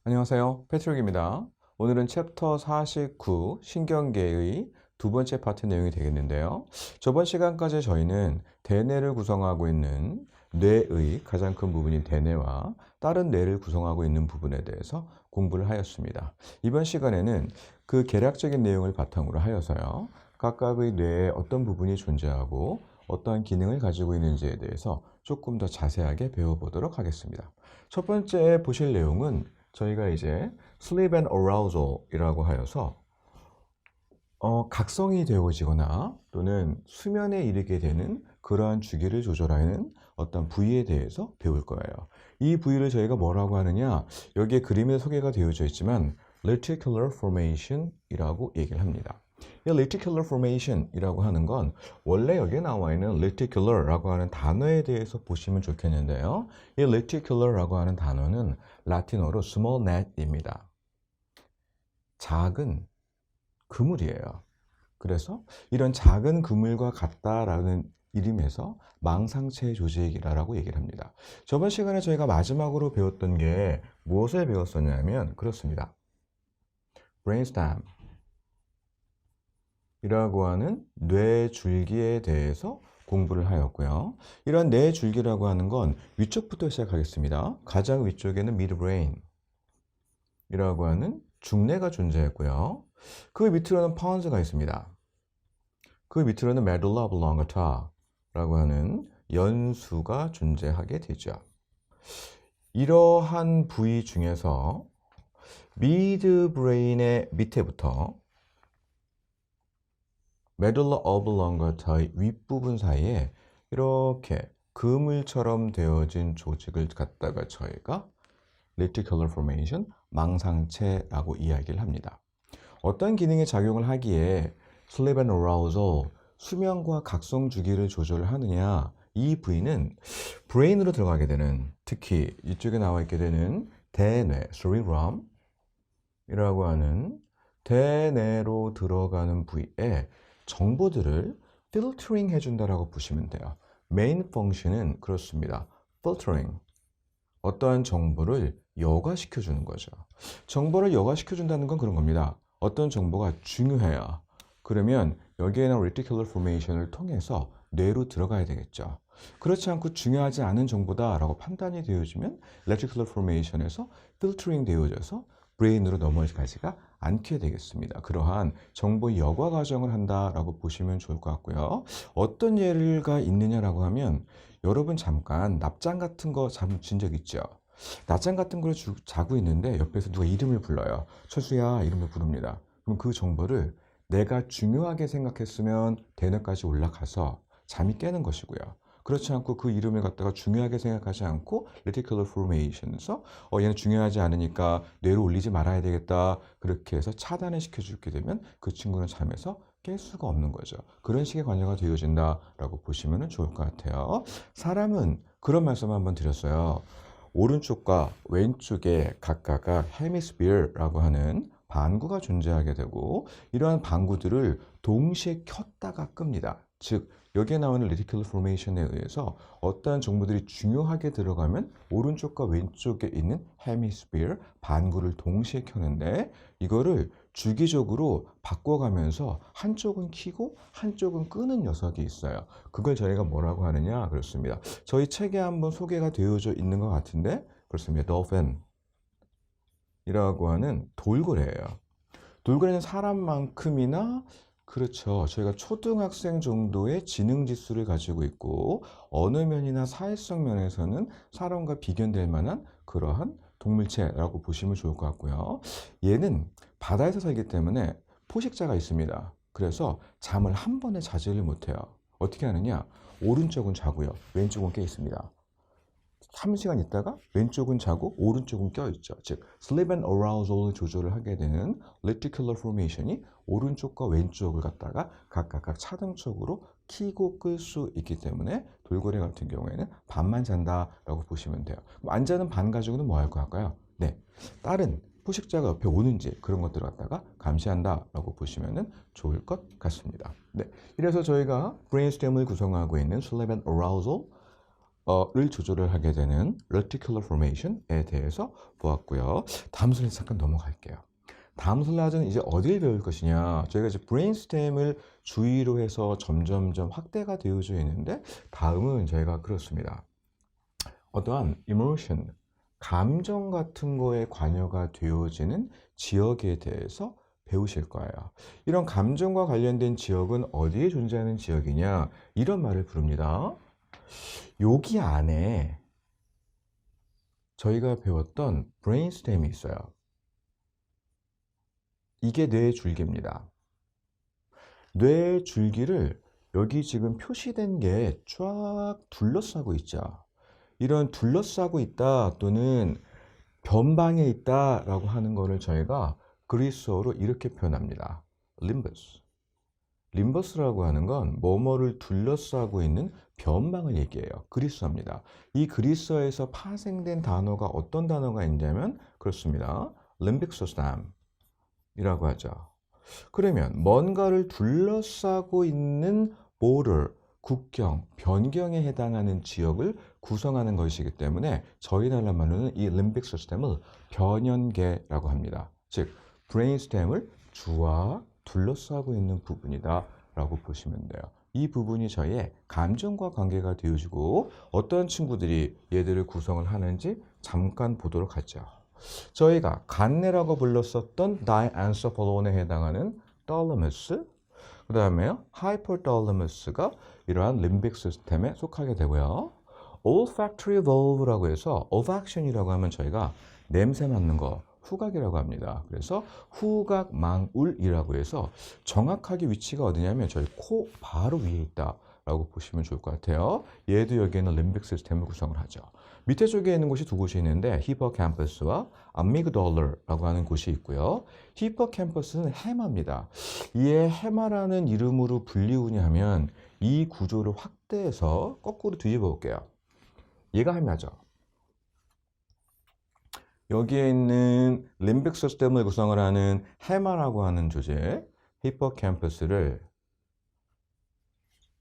안녕하세요. 패트릭입니다. 오늘은 챕터 49 신경계의 두 번째 파트 내용이 되겠는데요. 저번 시간까지 저희는 대뇌를 구성하고 있는 뇌의 가장 큰 부분인 대뇌와 다른 뇌를 구성하고 있는 부분에 대해서 공부를 하였습니다. 이번 시간에는 그 개략적인 내용을 바탕으로 하여서요. 각각의 뇌에 어떤 부분이 존재하고 어떠한 기능을 가지고 있는지에 대해서 조금 더 자세하게 배워보도록 하겠습니다. 첫 번째 보실 내용은 저희가 이제 sleep and arousal 이라고 하여서 각성이 되어지거나 또는 수면에 이르게 되는 그러한 주기를 조절하는 어떤 부위에 대해서 배울 거예요. 이 부위를 저희가 뭐라고 하느냐, 여기에 그림에 소개가 되어져 있지만 reticular formation 이라고 얘기를 합니다. 이 reticular formation 이라고 하는 건 원래 여기에 나와 있는 reticular 라고 하는 단어에 대해서 보시면 좋겠는데요. 이 reticular 라고 하는 단어는 라틴어로 small net입니다. 작은 그물이에요. 그래서 이런 작은 그물과 같다라는 이름에서 망상체 조직이라고 얘기를 합니다. 저번 시간에 저희가 마지막으로 배웠던 게 무엇을 배웠었냐면 그렇습니다. brainstem 이라고 하는 뇌줄기에 대해서 공부를 하였고요. 이러한 뇌줄기라고 하는 건 위쪽부터 시작하겠습니다. 가장 위쪽에는 midbrain 이라고 하는 중뇌가 존재했고요. 그 밑으로는 pons가 있습니다. 그 밑으로는 medulla oblongata 라고 하는 연수가 존재하게 되죠. 이러한 부위 중에서 midbrain의 밑에부터 medulla oblongata의 윗부분 사이에 이렇게 그물처럼 되어진 조직을 갖다가 저희가 reticular formation, 망상체라고 이야기를 합니다. 어떤 기능의 작용을 하기에 sleep and arousal, 수면과 각성 주기를 조절하느냐, 이 부위는 브레인으로 들어가게 되는, 특히 이쪽에 나와 있게 되는 대뇌, cerebrum 이라고 하는 대뇌로 들어가는 부위에 정보들을 필터링 해준다라고 보시면 돼요. 메인 펑션은 그렇습니다. 필터링. 어떠한 정보를 여과시켜주는 거죠. 정보를 여과시켜준다는 건 그런 겁니다. 어떤 정보가 중요해요. 그러면 여기에는 reticular formation을 통해서 뇌로 들어가야 되겠죠. 그렇지 않고 중요하지 않은 정보다라고 판단이 되어지면 reticular formation에서 필터링 되어져서 브레인으로 넘어가지가 않게 되겠습니다. 그러한 정보 여과 과정을 한다라고 보시면 좋을 것 같고요. 어떤 예가 있느냐라고 하면 여러분 잠깐 낮잠 같은 거 잠진 적 있죠? 낮잠 같은 걸 자고 있는데 옆에서 누가 이름을 불러요. 철수야 이름을 부릅니다. 그럼 그 정보를 내가 중요하게 생각했으면 대뇌까지 올라가서 잠이 깨는 것이고요. 그렇지 않고 그 이름을 갖다가 중요하게 생각하지 않고 reticular formation에서 얘는 중요하지 않으니까 뇌로 올리지 말아야 되겠다. 그렇게 해서 차단을 시켜주게 되면 그 친구는 잠에서 깰 수가 없는 거죠. 그런 식의 관여가 되어진다라고 보시면 좋을 것 같아요. 사람은 그런 말씀 한번 드렸어요. 오른쪽과 왼쪽에 각각 헤미스피어라고 하는 반구가 존재하게 되고 이러한 반구들을 동시에 켰다가 끕니다. 즉 여기에 나오는 reticular formation에 의해서 어떠한 정보들이 중요하게 들어가면 오른쪽과 왼쪽에 있는 헤미스피어 반구를 동시에 켜는데 이거를 주기적으로 바꿔가면서 한쪽은 켜고 한쪽은 끄는 녀석이 있어요. 그걸 저희가 뭐라고 하느냐 그렇습니다. 저희 책에 한번 소개가 되어져 있는 것 같은데 그렇습니다. dolphin 이라고 하는 돌고래예요. 돌고래는 사람만큼이나 그렇죠. 저희가 초등학생 정도의 지능 지수를 가지고 있고 어느 면이나 사회성 면에서는 사람과 비견될 만한 그러한 동물체라고 보시면 좋을 것 같고요. 얘는 바다에서 살기 때문에 포식자가 있습니다. 그래서 잠을 한 번에 자지를 못해요. 어떻게 하느냐? 오른쪽은 자고요. 왼쪽은 깨 있습니다. 3시간 있다가 왼쪽은 자고 오른쪽은 껴있죠. 즉 sleep and arousal을 조절을 하게 되는 reticular formation이 오른쪽과 왼쪽을 갖다가 각각 차등적으로 켜고 끌 수 있기 때문에 돌고래 같은 경우에는 반만 잔다라고 보시면 돼요. 그럼 안 자는 반 가지고는 뭐 할 거 할까요? 네, 다른 포식자가 옆에 오는지 그런 것들을 갖다가 감시한다라고 보시면 좋을 것 같습니다. 네, 이래서 저희가 브레인스템을 구성하고 있는 sleep and arousal 를 조절을 하게 되는 reticular formation에 대해서 보았고요. 다음 슬라이드 잠깐 넘어갈게요. 다음 슬라이드는 이제 어디를 배울 것이냐. 저희가 이제 브레인스템을 주의로 해서 점점점 확대가 되어져 있는데 다음은 저희가 그렇습니다. 어떠한 emotion, 감정 같은 거에 관여가 되어지는 지역에 대해서 배우실 거예요. 이런 감정과 관련된 지역은 어디에 존재하는 지역이냐 이런 말을 부릅니다. 여기 안에 저희가 배웠던 브레인스템이 있어요. 이게 뇌의 줄기입니다. 뇌의 줄기를 여기 지금 표시된 게 쫙 둘러싸고 있죠. 이런 둘러싸고 있다 또는 변방에 있다 라고 하는 거를 저희가 그리스어로 이렇게 표현합니다. 림버스. 림버스라고 하는 건 뭐뭐를 둘러싸고 있는 변방을 얘기해요. 그리스어입니다. 이 그리스어에서 파생된 단어가 어떤 단어가 있냐면 그렇습니다. 림빅 시스템이라고 하죠. 그러면 뭔가를 둘러싸고 있는 border, 국경, 변경에 해당하는 지역을 구성하는 것이기 때문에 저희 나라 말로는 이 림빅 시스템을 변연계라고 합니다. 즉, 브레인스템을 주와 둘러싸고 있는 부분이다 라고 보시면 돼요. 이 부분이 저희의 감정과 관계가 되어지고 어떤 친구들이 얘들을 구성을 하는지 잠깐 보도록 하죠. 저희가 간내라고 불렀었던 다이안서폴론에 해당하는 thalamus, 그 다음에 hypothalamus가 이러한 림빅 시스템에 속하게 되고요. olfactory valve라고 해서 olfaction이라고 하면 저희가 냄새 맡는 거 후각이라고 합니다. 그래서 후각망울이라고 해서 정확하게 위치가 어디냐면 저희 코 바로 위에 있다 라고 보시면 좋을 것 같아요. 얘도 여기에는 림빅 시스템을 구성을 하죠. 밑에 쪽에 있는 곳이 두 곳이 있는데 히포캠퍼스와 암미그달러라고 하는 곳이 있고요. 히포캠퍼스는 해마입니다. 이에 해마라는 이름으로 불리우냐 하면 이 구조를 확대해서 거꾸로 뒤집어 볼게요. 얘가 해마죠. 여기에 있는 림빅 시스템을 구성을 하는 해마라고 하는 조직, 히포캠퍼스를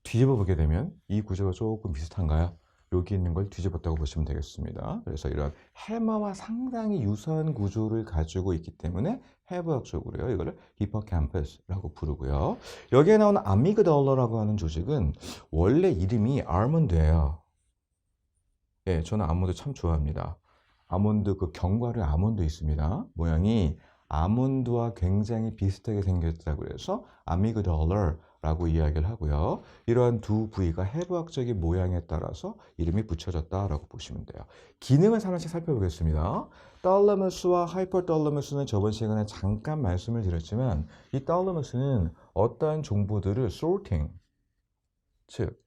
뒤집어 보게 되면 이 구조가 조금 비슷한가요? 여기 있는 걸 뒤집었다고 보시면 되겠습니다. 그래서 이런 해마와 상당히 유사한 구조를 가지고 있기 때문에 해부학적으로요. 이거를 히포캠퍼스라고 부르고요. 여기에 나오는 아미그달러라고 하는 조직은 원래 이름이 아몬드예요. 예, 저는 아몬드 참 좋아합니다. 아몬드 그 견과류 아몬드 있습니다. 모양이 아몬드와 굉장히 비슷하게 생겼다고 해서 아미그달러라고 이야기를 하고요. 이러한 두 부위가 해부학적인 모양에 따라서 이름이 붙여졌다라고 보시면 돼요. 기능을 하나씩 살펴보겠습니다. 탈러머스와 하이퍼탈러머스는 저번 시간에 잠깐 말씀을 드렸지만 이 탈러머스는 어떠한 정보들을 sorting, 즉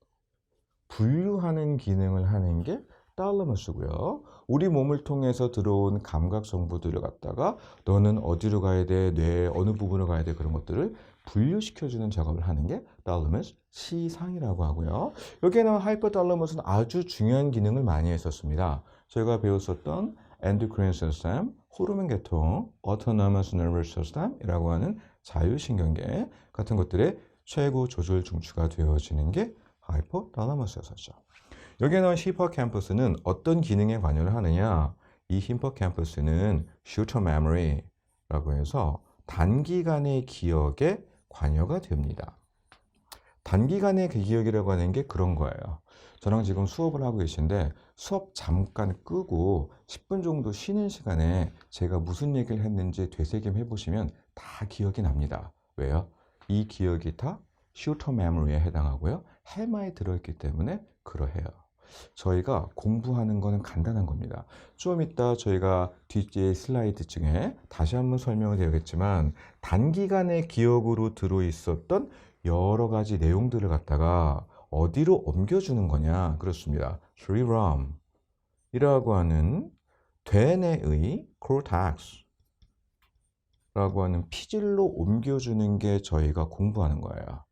분류하는 기능을 하는 게 탈러머스고요. 우리 몸을 통해서 들어온 감각 정보들을 갖다가 너는 어디로 가야 돼, 뇌의 어느 부분으로 가야 돼 그런 것들을 분류시켜주는 작업을 하는 게 탈러머스 시상이라고 하고요. 여기에 나온 하이퍼탈러머스는 아주 중요한 기능을 많이 했었습니다. 저희가 배웠었던 엔도크린 시스템, 호르몬 계통, autonomous nervous system이라고 하는 자율신경계 같은 것들의 최고 조절 중추가 되어지는 게 하이포탈러머스였었죠. 여기에 나온 히포캠퍼스는 어떤 기능에 관여를 하느냐? 이 히포캠퍼스는 short memory라고 해서 단기간의 기억에 관여가 됩니다. 단기간의 기억이라고 하는 게 그런 거예요. 저랑 지금 수업을 하고 계신데 수업 잠깐 끄고 10분 정도 쉬는 시간에 제가 무슨 얘기를 했는지 되새김해 보시면 다 기억이 납니다. 왜요? 이 기억이 다 short memory에 해당하고요. 해마에 들어있기 때문에 그러해요. 저희가 공부하는 거는 간단한 겁니다. 좀 이따 저희가 뒤에 슬라이드 중에 다시 한번 설명을 드리겠지만 단기간의 기억으로 들어있었던 여러 가지 내용들을 갖다가 어디로 옮겨주는 거냐 그렇습니다. cerebrum 이라고 하는 대뇌의 cortex 라고 하는 피질로 옮겨주는 게 저희가 공부하는 거예요.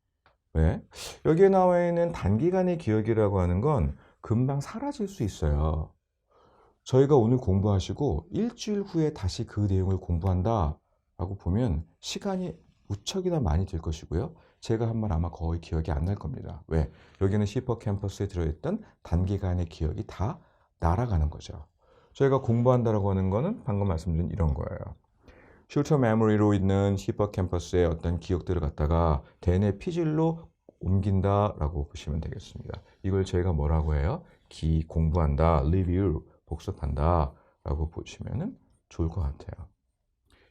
왜? 여기에 나와 있는 단기간의 기억이라고 하는 건 금방 사라질 수 있어요. 저희가 오늘 공부하시고 일주일 후에 다시 그 내용을 공부한다 라고 보면 시간이 무척이나 많이 들 것이고요. 제가 한 말 아마 거의 기억이 안 날 겁니다. 왜? 여기는 히포캠퍼스에 들어있던 단기간의 기억이 다 날아가는 거죠. 저희가 공부한다라고 하는 거는 방금 말씀드린 이런 거예요. 슈터 메모리로 있는 히포캠퍼스의 어떤 기억들을 갖다가 대뇌 피질로 옮긴다라고 보시면 되겠습니다. 이걸 저희가 뭐라고 해요? 공부한다, review, 복습한다라고 보시면 좋을 것 같아요.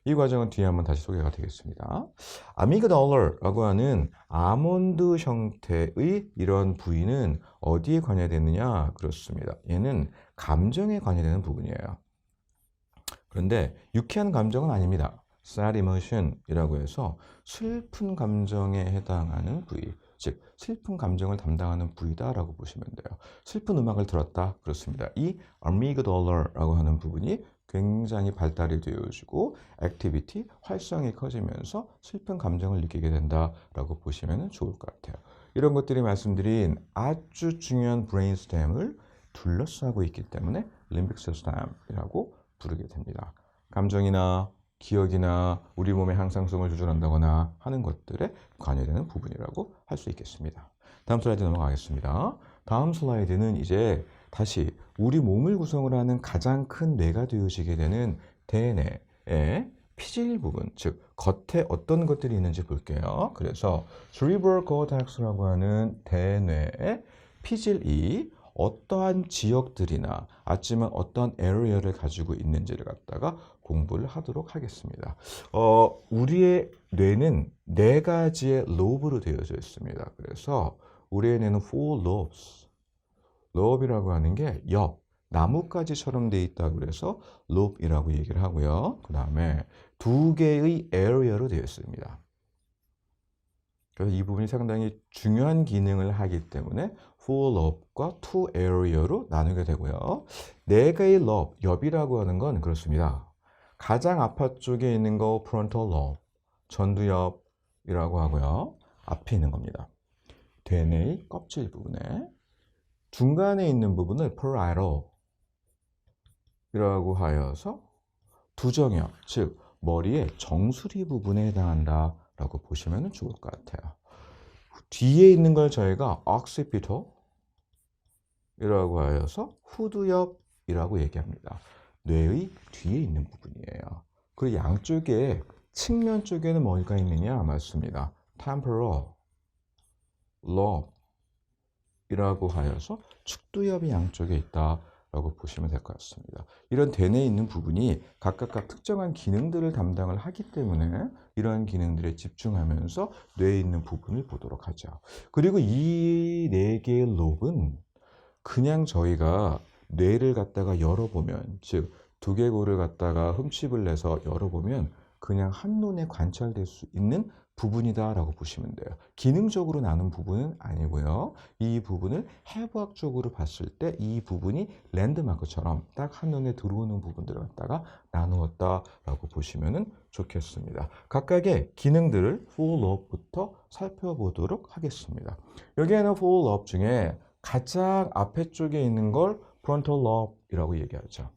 이 과정은 뒤에 한번 다시 소개가 되겠습니다. 아미그달라라고 하는 아몬드 형태의 이런 부위는 어디에 관여되느냐? 그렇습니다. 얘는 감정에 관여되는 부분이에요. 그런데 유쾌한 감정은 아닙니다. sad emotion이라고 해서 슬픈 감정에 해당하는 부위, 즉 슬픈 감정을 담당하는 부위다라고 보시면 돼요. 슬픈 음악을 들었다, 그렇습니다. 이 아미그달라라고 하는 부분이 굉장히 발달이 되어지고 액티비티, 활성이 커지면서 슬픈 감정을 느끼게 된다라고 보시면 좋을 것 같아요. 이런 것들이 말씀드린 아주 중요한 브레인스템을 둘러싸고 있기 때문에 림빅 시스템이라고 부르게 됩니다. 감정이나 기억이나 우리 몸의 항상성을 조절한다거나 하는 것들에 관여되는 부분이라고 할 수 있겠습니다. 다음 슬라이드 넘어가겠습니다. 다음 슬라이드는 이제 다시 우리 몸을 구성을 하는 가장 큰 뇌가 되어지게 되는 대뇌의 피질 부분, 즉 겉에 어떤 것들이 있는지 볼게요. 그래서 cerebral cortex라고 하는 대뇌의 피질이 어떠한 지역들이나 아니면 어떤 에리어를 가지고 있는지를 갖다가 공부를 하도록 하겠습니다. 우리의 뇌는 네 가지의 로브로 되어져 있습니다. 그래서 우리의 뇌는 four lobes. 로브이라고 하는 게 나뭇가지처럼 되어 있다고 그래서 로브이라고 얘기를 하고요. 그 다음에 두 개의 에리어로 되어 있습니다. 그래서 이 부분이 상당히 중요한 기능을 하기 때문에 four lobe과 two area로 나누게 되고요. 네 개의 lobe, 옆이라고 하는 건 그렇습니다. 가장 앞쪽에 있는 거 frontal lobe, 전두엽이라고 하고요. 앞에 있는 겁니다. 대뇌의 껍질 부분에 중간에 있는 부분을 parietal이라고 하여서 두정엽, 즉 머리의 정수리 부분에 해당한다 라고 보시면 좋을 것 같아요. 뒤에 있는 걸 저희가 occipital이라고 하여서 후두엽이라고 얘기합니다. 뇌의 뒤에 있는 부분이에요. 그리고 양쪽에 측면 쪽에는 뭐가 있느냐? 맞습니다. temporal lobe이라고 하여서 측두엽이 양쪽에 있다 라고 보시면 될 것 같습니다. 이런 대뇌에 있는 부분이 각각 특정한 기능들을 담당을 하기 때문에 이러한 기능들에 집중하면서 뇌에 있는 부분을 보도록 하죠. 그리고 이 네 개의 롭은 그냥 저희가 뇌를 갖다가 열어보면, 즉 두개골을 갖다가 흠집을 내서 열어보면 그냥 한눈에 관찰될 수 있는 부분이다라고 보시면 돼요. 기능적으로 나눈 부분은 아니고요. 이 부분을 해부학적으로 봤을 때 이 부분이 랜드마크처럼 딱 한눈에 들어오는 부분들을 갖다가 나누었다라고 보시면 좋겠습니다. 각각의 기능들을 full lobe부터 살펴보도록 하겠습니다. 여기에는 full lobe 중에 가장 앞에 쪽에 있는 걸 frontal lobe이라고 얘기하죠.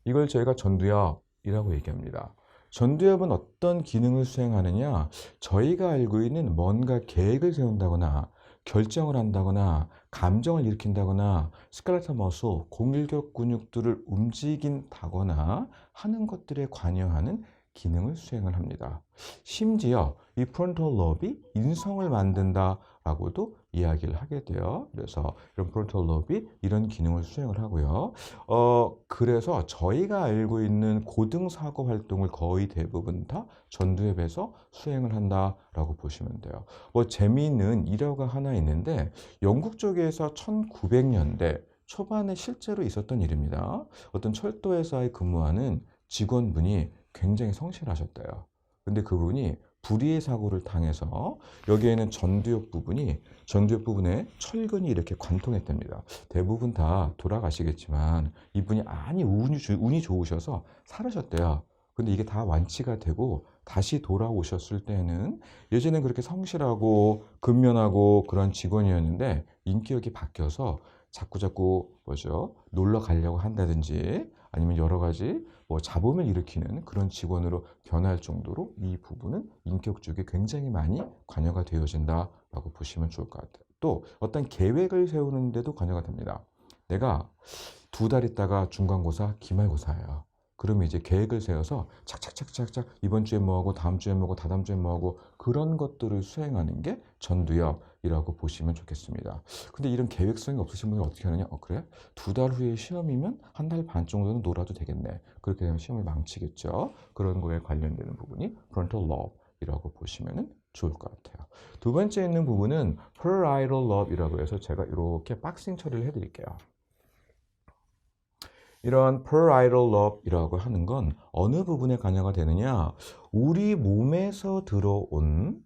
이걸 저희가 전두엽이라고 얘기합니다. 전두엽은 어떤 기능을 수행하느냐? 저희가 알고 있는 뭔가 계획을 세운다거나 결정을 한다거나 감정을 일으킨다거나 스켈레탈 머슬, 공일격 근육들을 움직인다거나 하는 것들에 관여하는 기능을 수행을 합니다. 심지어 이 프론탈 로브이 인성을 만든다라고도 이야기를 하게 돼요. 그래서 이런 프론탈 로브이 이런 기능을 수행을 하고요. 그래서 저희가 알고 있는 고등 사고 활동을 거의 대부분 다 전두엽에서 수행을 한다라고 보시면 돼요. 뭐 재미있는 일화가 하나 있는데 영국 쪽에서 1900년대 초반에 실제로 있었던 일입니다. 어떤 철도회사에 근무하는 직원분이 굉장히 성실하셨대요. 근데 그분이 불의의 사고를 당해서 여기에는 전두엽 부분에 철근이 이렇게 관통했답니다. 대부분 다 돌아가시겠지만 이분이 운이 좋으셔서 살으셨대요. 근데 이게 다 완치가 되고 다시 돌아오셨을 때는 예전엔 그렇게 성실하고 근면하고 그런 직원이었는데 인격이 바뀌어서 자꾸자꾸 놀러 가려고 한다든지 아니면 여러 가지 뭐 잡음을 일으키는 그런 직원으로 변할 정도로 이 부분은 인격 쪽에 굉장히 많이 관여가 되어진다라고 보시면 좋을 것 같아요. 또 어떤 계획을 세우는데도 관여가 됩니다. 내가 2달 있다가 중간고사, 기말고사예요. 그러면 이제 계획을 세워서 착착착착착 이번 주에 뭐하고 다음 주에 뭐하고 다다음 주에 뭐하고 그런 것들을 수행하는 게 전두엽이라고 보시면 좋겠습니다. 근데 이런 계획성이 없으신 분이 어떻게 하느냐? 그래? 2달 후에 시험이면 1달 반 정도는 놀아도 되겠네. 그렇게 되면 시험을 망치겠죠. 그런 거에 관련되는 부분이 frontal lobe이라고 보시면 좋을 것 같아요. 두 번째 있는 부분은 parietal lobe이라고 해서 제가 이렇게 박싱 처리를 해드릴게요. 이런 parietal lobe이라고 하는 건 어느 부분에 관여가 되느냐? 우리 몸에서 들어온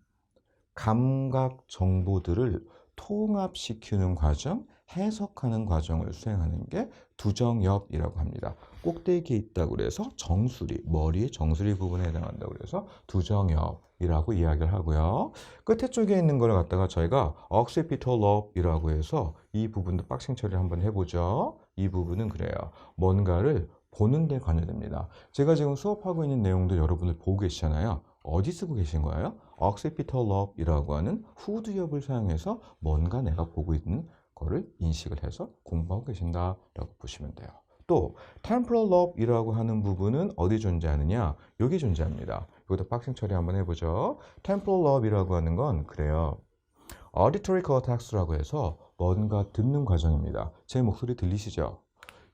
감각 정보들을 통합시키는 과정, 해석하는 과정을 수행하는 게 두정엽이라고 합니다. 꼭대기에 있다고 그래서 정수리, 머리의 정수리 부분에 해당한다고 그래서 두정엽이라고 이야기를 하고요. 끝에 쪽에 있는 걸 갖다가 저희가 occipital lobe이라고 해서 이 부분도 박싱 처리를 한번 해보죠. 이 부분은 그래요. 뭔가를 보는 데 관여됩니다. 제가 지금 수업하고 있는 내용들 여러분들 보고 계시잖아요. 어디 쓰고 계신 거예요? occipital lobe이라고 하는 후두엽을 사용해서 뭔가 내가 보고 있는 거를 인식을 해서 공부하고 계신다라고 보시면 돼요. 또 temporal lobe이라고 하는 부분은 어디 존재하느냐? 여기 존재합니다. 이것도 박싱 처리 한번 해보죠. temporal lobe이라고 하는 건 그래요. auditory cortex라고 해서 뭔가 듣는 과정입니다. 제 목소리 들리시죠?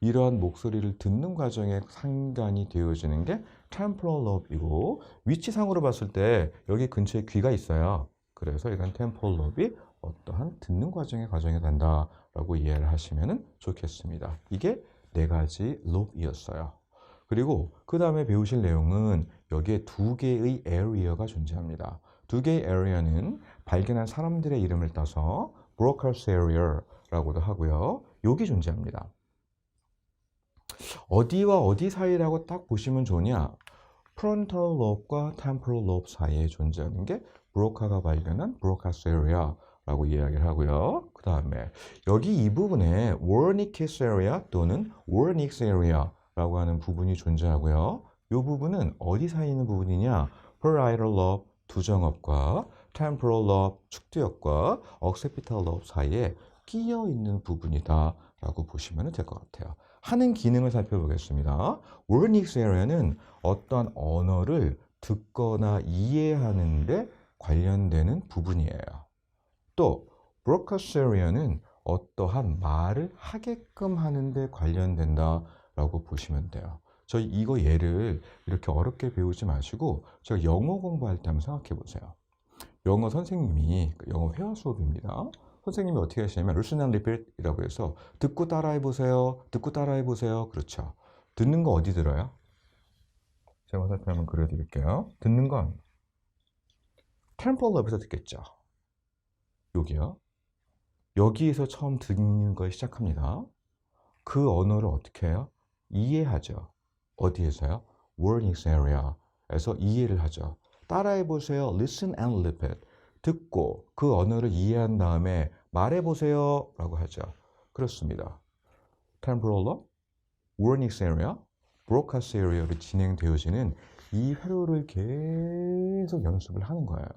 이러한 목소리를 듣는 과정에 상관이 되어지는 게 temporal lobe이고 위치상으로 봤을 때 여기 근처에 귀가 있어요. 그래서 이건 temporal lobe이 어떠한 듣는 과정이 된다라고 이해를 하시면 좋겠습니다. 이게 4가지 lobe이었어요. 그리고 그 다음에 배우실 내용은 여기에 2개의 area가 존재합니다. 2개의 area는 발견한 사람들의 이름을 따서 Broca's area라고도 하고요. 여기 존재합니다. 어디와 어디 사이라고 딱 보시면 좋으냐? frontal lobe과 temporal lobe 사이에 존재하는 게 브로카가 발견한 Broca's area라고 이야기를 하고요. 그 다음에 여기 이 부분에 Wernicke's area 또는 Wernicke's area라고 하는 부분이 존재하고요. 이 부분은 어디 사이에 있는 부분이냐? parietal lobe 두정엽과 temporal lobe 측두엽과 occipital lobe 사이에 끼어 있는 부분이다라고 보시면 될 것 같아요. 하는 기능을 살펴보겠습니다. Wernicke's area는 어떤 언어를 듣거나 이해하는 데 관련되는 부분이에요. 또 Broca's area는 어떠한 말을 하게끔 하는 데 관련된다라고 보시면 돼요. 저희 이거 예를 이렇게 어렵게 배우지 마시고 제가 영어 공부할 때 한번 생각해 보세요. 영어 선생님이 영어 회화 수업입니다. 선생님이 어떻게 하시냐면 listen and repeat 이라고 해서 듣고 따라해 보세요. 듣고 따라해 보세요. 그렇죠. 듣는 거 어디 들어요? 제가 화살표 한번 그려드릴게요. 듣는 건 temporal lobe에서 듣겠죠. 여기요. 여기에서 처음 듣는 걸 시작합니다. 그 언어를 어떻게 해요? 이해하죠. 어디에서요? Wernicke's area에서 이해를 하죠. 따라해 보세요. Listen and repeat. 듣고 그 언어를 이해한 다음에 말해 보세요 라고 하죠. 그렇습니다. temporal lobe, Wernicke's area, Broca's area로 진행되어지는 이 회로를 계속 연습을 하는 거예요.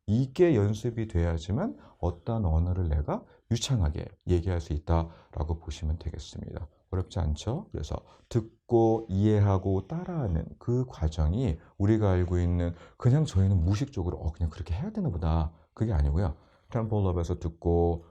이게 연습이 돼야지만 어떤 언어를 내가 유창하게 얘기할 수 있다라고 보시면 되겠습니다. 어렵지 않죠? 그래서 듣고 이해하고 따라하는 그 과정이 우리가 알고 있는 그냥 저희는 무의식적으로 그냥 그렇게 해야 되나 보다. 그게 아니고요. temporal lobe에서 듣고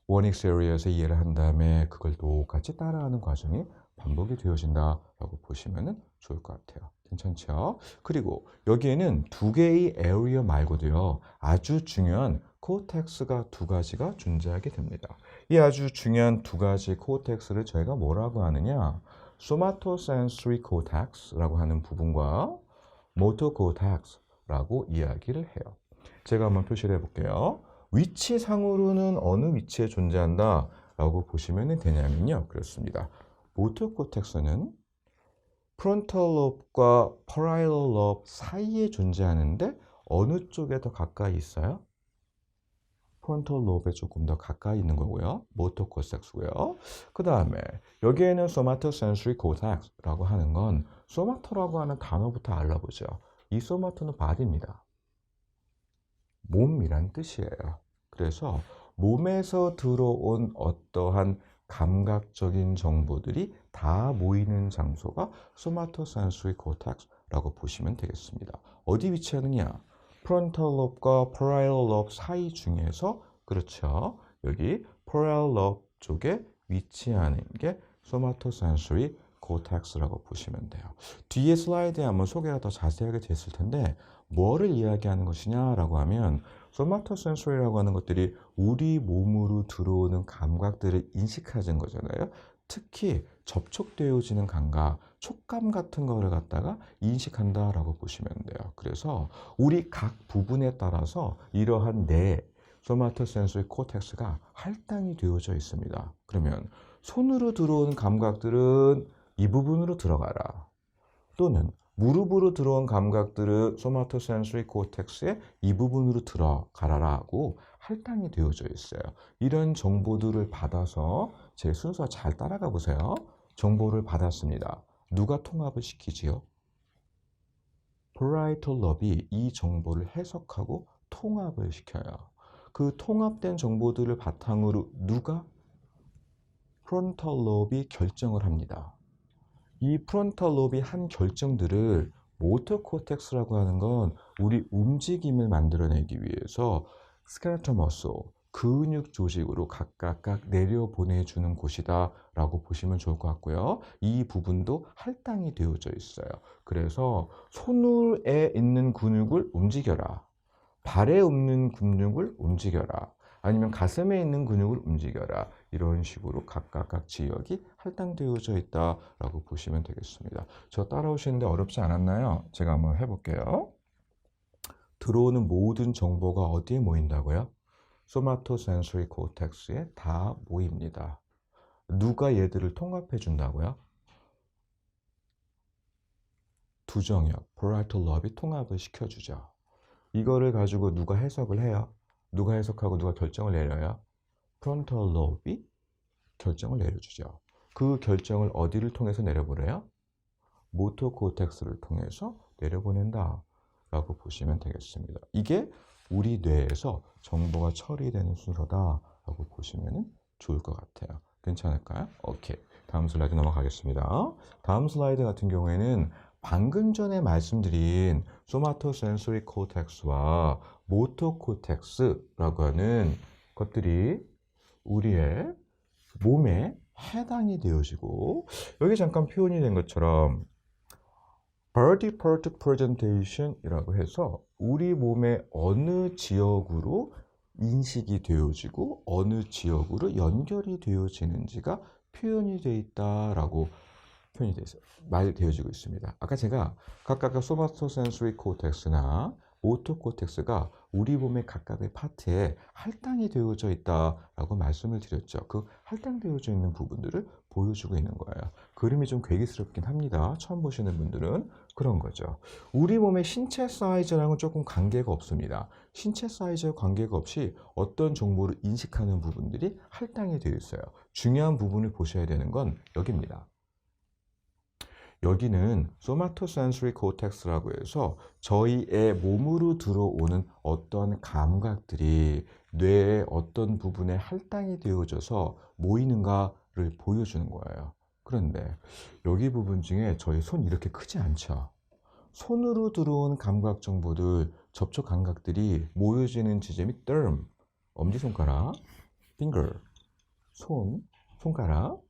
Wernicke's area에서 이해를 한 다음에 그걸 똑같이 따라하는 과정이 반복이 되어진다라고 보시면 좋을 것 같아요. 괜찮죠? 그리고 여기에는 2개의 area 말고도요. 아주 중요한 코텍스가 2가지가 존재하게 됩니다. 이 아주 중요한 2가지 코텍스를 저희가 뭐라고 하느냐? somatosensory cortex라고 하는 부분과 motor cortex라고 이야기를 해요. 제가 한번 표시를 해볼게요. 위치상으로는 어느 위치에 존재한다 라고 보시면 되냐면요. 그렇습니다. 모터 코텍스는 frontal lobe과 parietal lobe 사이에 존재하는데 어느 쪽에 더 가까이 있어요? 프론탈 로브에 조금 더 가까이 있는 거고요. 모터 코텍스고요. 그 다음에 여기에는 소마토센소리 코텍스라고 하는 건 소마토라고 하는 단어부터 알아보죠. 이 소마토는 body입니다. 몸이란 뜻이에요. 그래서 몸에서 들어온 어떠한 감각적인 정보들이 다 모이는 장소가 소마토센소리 코텍스라고 보시면 되겠습니다. 어디 위치하느냐? 프론탈 롭과 퍼라이럴 롭 사이 중에서 그렇죠. 여기 퍼라이럴 롭 쪽에 위치하는 게 소마토센소리 코텍스라고 보시면 돼요. 뒤에 슬라이드에 한번 소개가 더 자세하게 됐을 텐데 뭐를 이야기하는 것이냐라고 하면 소마토센소리라고 하는 것들이 우리 몸으로 들어오는 감각들을 인식하는 거잖아요. 특히 접촉되어지는 감각, 촉감 같은 거를 갖다가 인식한다라고 보시면 돼요. 그래서 우리 각 부분에 따라서 이러한 뇌, 소마토센소리 코텍스가 할당이 되어져 있습니다. 그러면 손으로 들어오는 감각들은 이 부분으로 들어가라. 또는 무릎으로 들어온 감각들은 소마토센소리 코텍스의 이 부분으로 들어가라라고 할당이 되어져 있어요. 이런 정보들을 받아서 제 순서 잘 따라가 보세요. 정보를 받았습니다. 누가 통합을 시키지요? parietal lobe이 이 정보를 해석하고 통합을 시켜요. 그 통합된 정보들을 바탕으로 누가? frontal lobe이 결정을 합니다. 이 프론탈 롭이 한 결정들을 모터 코텍스라고 하는 건 우리 움직임을 만들어내기 위해서 스켈레톤 머슬, 근육 조직으로 각각 내려보내주는 곳이다 라고 보시면 좋을 것 같고요. 이 부분도 할당이 되어져 있어요. 그래서 손에 있는 근육을 움직여라. 발에 없는 근육을 움직여라. 아니면 가슴에 있는 근육을 움직여라. 이런 식으로 각각 지역이 할당되어져 있다라고 보시면 되겠습니다. 저 따라오시는데 어렵지 않았나요? 제가 한번 해볼게요. 들어오는 모든 정보가 어디에 모인다고요? 소마토센소리 코텍스에 다 모입니다. 누가 얘들을 통합해 준다고요? 두 정역, parietal lobe이 통합을 시켜주죠. 이거를 가지고 누가 해석을 해요? 누가 해석하고 누가 결정을 내려요? 프론탈 로브이 결정을 내려주죠. 그 결정을 어디를 통해서 내려보내요? 모토 코텍스를 통해서 내려보낸다 라고 보시면 되겠습니다. 이게 우리 뇌에서 정보가 처리되는 순서다 라고 보시면 좋을 것 같아요. 괜찮을까요? 오케이. 다음 슬라이드 넘어가겠습니다. 다음 슬라이드 같은 경우에는 방금 전에 말씀드린 소마토센소리 코텍스와 모토 코텍스라고 하는 것들이 우리의 몸에 해당이 되어지고 여기 잠깐 표현이 된 것처럼 body part presentation 이라고 해서 우리 몸의 어느 지역으로 인식이 되어지고 어느 지역으로 연결이 되어지는지가 표현이 되어 있다라고 표현이 되어 있어요. 말되어지고 있습니다. 아까 제가 각각 소마토센소리 코텍스나 모토 코텍스가 우리 몸의 각각의 파트에 할당이 되어져 있다라고 말씀을 드렸죠. 그 할당되어져 있는 부분들을 보여주고 있는 거예요. 그림이 좀 괴기스럽긴 합니다. 처음 보시는 분들은 그런 거죠. 우리 몸의 신체 사이즈랑은 조금 관계가 없습니다. 신체 사이즈와 관계가 없이 어떤 정보를 인식하는 부분들이 할당이 되어 있어요. 중요한 부분을 보셔야 되는 건 여기입니다. 여기는 소마토센소리 코텍스라고 해서 저희의 몸으로 들어오는 어떤 감각들이 뇌의 어떤 부분에 할당이 되어져서 모이는가를 보여주는 거예요. 그런데 여기 부분 중에 저희 손 이렇게 크지 않죠. 손으로 들어온 감각 정보들, 접촉 감각들이 모여지는 지점이 thumb, 엄지손가락, finger, 손가락,